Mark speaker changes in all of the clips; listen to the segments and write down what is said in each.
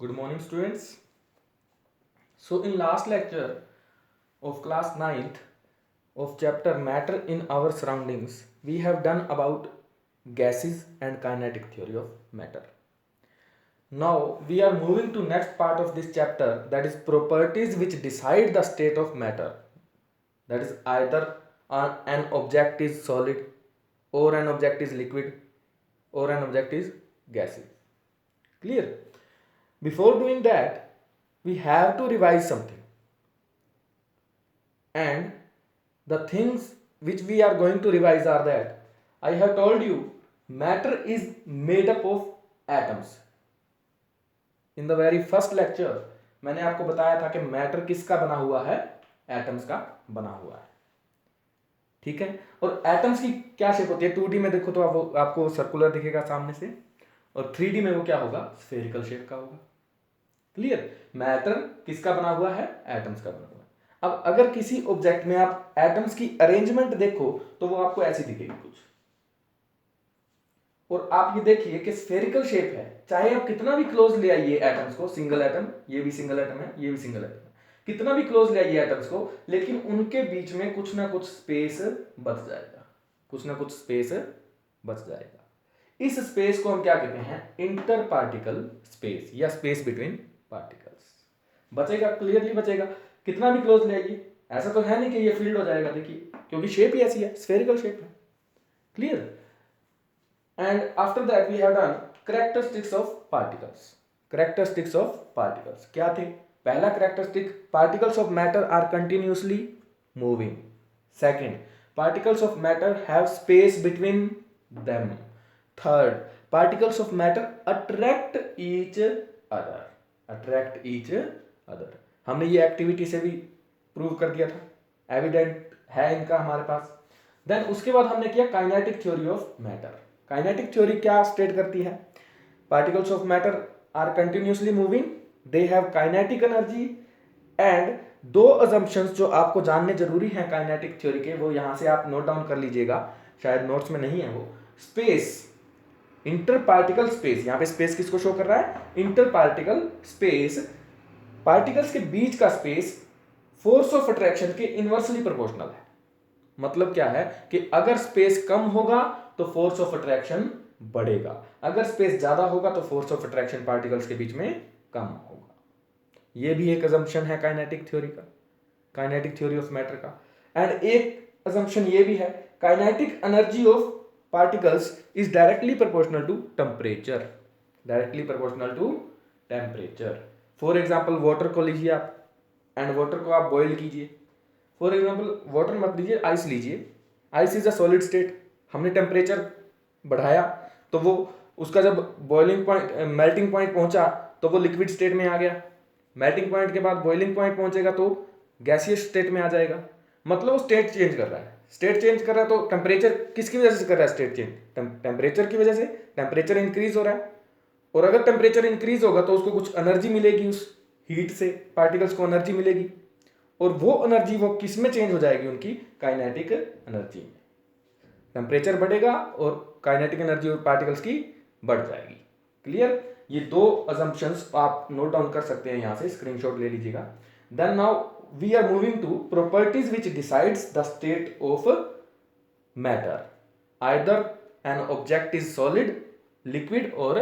Speaker 1: Good morning, students. So, in last lecture of class ninth of chapter Matter in Our Surroundings, we have done about gases and kinetic theory of matter. Now, we are moving to next part of this chapter, that is properties which decide the state of matter. That is either an object is solid, or an object is liquid, or an object is gaseous. Clear? Before doing that, we have to revise something. And the things which we are going to revise are that I have told you matter is made up of atoms. In the very first lecture मैंने आपको बताया था कि matter किसका बना हुआ है, atoms का बना हुआ है. ठीक है. और एटम्स की क्या शेप होती है, 2D में देखो तो आपको सर्कुलर दिखेगा सामने से, और 3D में वो क्या होगा, स्फेरिकल शेप का होगा. क्लियर. मैटर किसका बना हुआ है, एटम्स का बना हुआ है. अब अगर किसी ऑब्जेक्ट में आप एटम्स की अरेंजमेंट देखो तो वो आपको ऐसी दिखेगी कुछ, और आप ये देखिए कि स्फेरिकल शेप है. चाहे आप कितना भी क्लोज ले आइए एटम्स को, सिंगल एटम, ये भी सिंगल एटम है, ये भी सिंगल एटम है, कितना भी क्लोज ले आइए एटम्स को, लेकिन उनके बीच में कुछ ना कुछ स्पेस बच जाएगा, कुछ ना कुछ स्पेस बच जाएगा. इस स्पेस को हम क्या कहते हैं, इंटर पार्टिकल स्पेस या स्पेस बिटवीन पार्टिकल्स. बचेगा, क्लियरली बचेगा. कितना भी क्लोज ले आइए, ऐसा तो है नहीं कि ये फील्ड हो जाएगा, देखिए, क्योंकि शेप ही ऐसी है, स्फेरिकल शेप है. Clear. And after that we have done characteristics of particles. Characteristics of particles क्या थे? पहला characteristic, particles of matter are continuously moving. Second, particles of matter have space between them. Third, particles of matter attract each other. Attract each other. हमने ये activity से भी prove कर दिया था, एविडेंट है इनका हमारे पास. देन उसके बाद हमने किया kinetic theory of matter. Kinetic theory क्या स्टेट करती है? Particles of matter are continuously moving, they have kinetic energy, and दो अजम्पशंस जो आपको जानने जरूरी हैं काइनेटिक थ्योरी के, वो यहां से आप नोट डाउन कर लीजिएगा, शायद नोट्स में नहीं है वो. स्पेस, इंटर पार्टिकल स्पेस, यहां पे स्पेस किसको शो कर रहा है, इंटर पार्टिकल स्पेस, पार्टिकल्स के बीच का स्पेस फोर्स ऑफ अट्रैक्शन के इनवर्सली प्रोपोर्शनल है. मतलब क्या है कि अगर स्पेस कम होगा तो फोर्स ऑफ अट्रैक्शन बढ़ेगा, अगर स्पेस ज्यादा होगा तो फोर्स ऑफ अट्रैक्शन पार्टिकल्स के बीच में कम होगा. यह भी एक अजम्पशन है काइनेटिक थ्योरी का, काइनेटिक थ्योरी ऑफ मैटर का. एंड एक अजम्पशन ये भी है, kinetic energy of particles is directly proportional to temperature. Directly proportional to temperature. For example water को लीजिए आप, एंड वाटर को आप बॉईल कीजिए. फॉर एग्जाम्पल वाटर मत लीजिए, आइस लीजिए. Ice is a solid state. हमने टेम्परेचर बढ़ाया तो वो उसका जब बॉइलिंग पॉइंट, मेल्टिंग पॉइंट पहुंचा तो वो लिक्विड स्टेट में आ गया. मेल्टिंग पॉइंट के बाद बॉइलिंग पॉइंट पहुंचेगा तो गैसियस स्टेट में आ जाएगा. मतलब वो स्टेट चेंज कर रहा है. स्टेट चेंज कर रहा है तो टेम्परेचर किसकी वजह से कर रहा है, स्टेट चेंज टेम्परेचर की वजह से. टेम्परेचर इंक्रीज हो रहा है, और अगर टेम्परेचर इंक्रीज होगा तो उसको कुछ एनर्जी मिलेगी, उस हीट से पार्टिकल्स को एनर्जी मिलेगी, और वो एनर्जी वो किस में चेंज हो जाएगी, उनकी काइनेटिक एनर्जी में. टेम्परेचर बढ़ेगा और काइनेटिक एनर्जी और पार्टिकल्स की बढ़ जाएगी. क्लियर. ये दो अजम्पशंस आप नोट डाउन कर सकते हैं, यहां से स्क्रीनशॉट ले लीजिएगा. Then now we are moving to properties which decides the state of matter. Either an object is solid, liquid और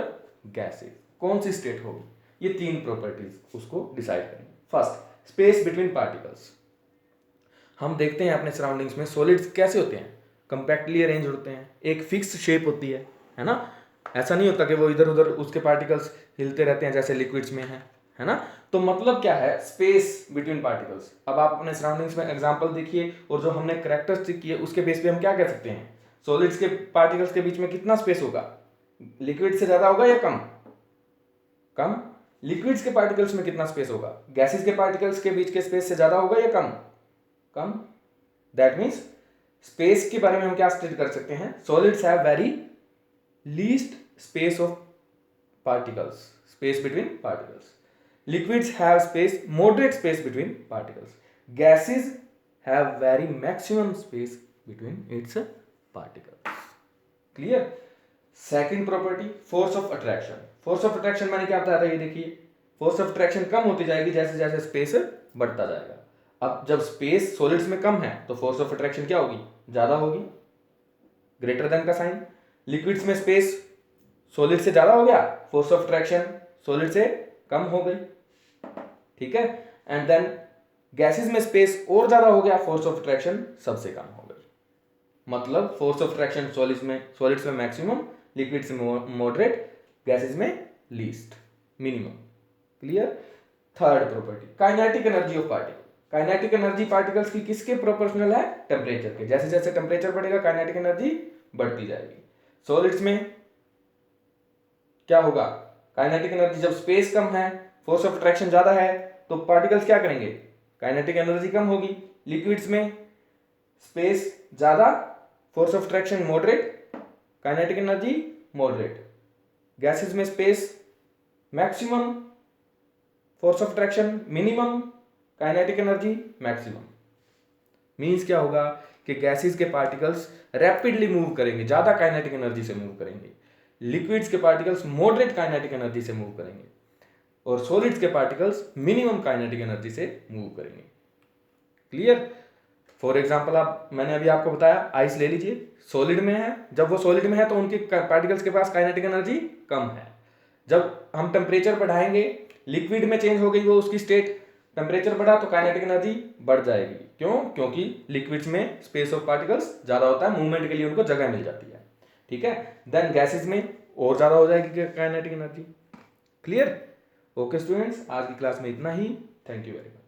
Speaker 1: गैसेस. कौन सी स्टेट होगी, ये तीन प्रॉपर्टीज उसको डिसाइड करेंगे. First, space between particles. हम देखते हैं अपने सराउंडिंग्स में सॉलिड्स कैसे होते हैं, कंपैक्टली अरेंज होते हैं, एक फिक्स शेप होती है ना. ऐसा नहीं होता कि वो इधर उधर उसके पार्टिकल्स हिलते रहते हैं जैसे लिक्विड्स में है ना. तो मतलब क्या है, स्पेस बिटवीन पार्टिकल्स. अब आप अपने सराउंडिंग्स में एग्जांपल देखिए, और जो हमने कैरेक्टरिस्टिक किए उसके बेस पे हम क्या कह सकते हैं, सॉलिड्स के पार्टिकल्स के बीच में कितना स्पेस होगा, लिक्विड से ज्यादा होगा या कम, कम. लिक्विड्स के पार्टिकल्स में कितना स्पेस होगा, गैसेस के पार्टिकल्स के बीच के स्पेस से ज्यादा होगा या कम, कम. दैट मीन्स स्पेस के बारे में हम क्या स्टेट कर सकते हैं, solids have very least space of particles, space between particles. Liquids have space, moderate space between particles. Gases have very maximum space between its particles. Clear. Second property, force of attraction. Force of attraction मैंने क्या बताया था, ये देखिए, force of attraction कम होती जाएगी जैसे जैसे स्पेस बढ़ता जाएगा। अब जब स्पेस सॉलिड्स में कम है तो फोर्स ऑफ अट्रैक्शन क्या होगी, ज्यादा होगी, ग्रेटर देन का साइन। लिक्विड्स में स्पेस सॉलिड से ज्यादा हो गया, फोर्स ऑफ अट्रैक्शन सॉलिड से कम हो गई, ठीक है। एंड देन गैसेस में स्पेस और ज्यादा हो गया, फोर्स ऑफ अट्रैक्शन सबसे कम हो गई। मतलब फोर्स ऑफ अट्रैक्शन सॉलिड्स में मैक्सिमम, लिक्विड्स में मॉडरेट, गैसेस में least, minimum. Clear. Third property, kinetic energy of particle. Kinetic energy particles की किसके प्रोपोर्शनल है, टेम्परेचर के। जैसे जैसे टेम्परेचर बढ़ेगा काइनेटिक एनर्जी बढ़ती जाएगी। सॉलिड्स में क्या होगा, काइनेटिक एनर्जी जब स्पेस कम है, फोर्स ऑफ अट्रैक्शन ज्यादा है, तो पार्टिकल्स क्या करेंगे, काइनेटिक एनर्जी कम होगी। लिक्विड्स में स्पेस ज्यादा, force of attraction moderate, kinetic energy moderate. Gases में space maximum, force of attraction minimum, kinetic energy maximum. Means क्या होगा कि गैसेस के पार्टिकल्स रैपिडली मूव करेंगे, ज्यादा काइनेटिक एनर्जी से मूव करेंगे। लिक्विड्स के पार्टिकल्स मॉडरेट काइनेटिक एनर्जी से मूव करेंगे और सॉलिड्स के पार्टिकल्स मिनिमम काइनेटिक एनर्जी से मूव करेंगे। क्लियर। फॉर एग्जाम्पल मैंने अभी आपको बताया आइस ले लीजिए, सॉलिड में है, जब वो सॉलिड में है तो उनके पार्टिकल्स के पास काइनेटिक एनर्जी कम है। जब हम टेम्परेचर बढ़ाएंगे, लिक्विड में चेंज हो गई वो उसकी स्टेट, टेम्परेचर बढ़ा तो काइनेटिक एनर्जी बढ़ जाएगी। क्यों, क्योंकि लिक्विड्स में स्पेस ऑफ पार्टिकल्स ज्यादा होता है, मूवमेंट के लिए उनको जगह मिल जाती है, ठीक है। देन गैसेस में और ज्यादा हो जाएगी kinetic energy. Clear. Okay students, आज की क्लास में इतना ही। Thank you very much.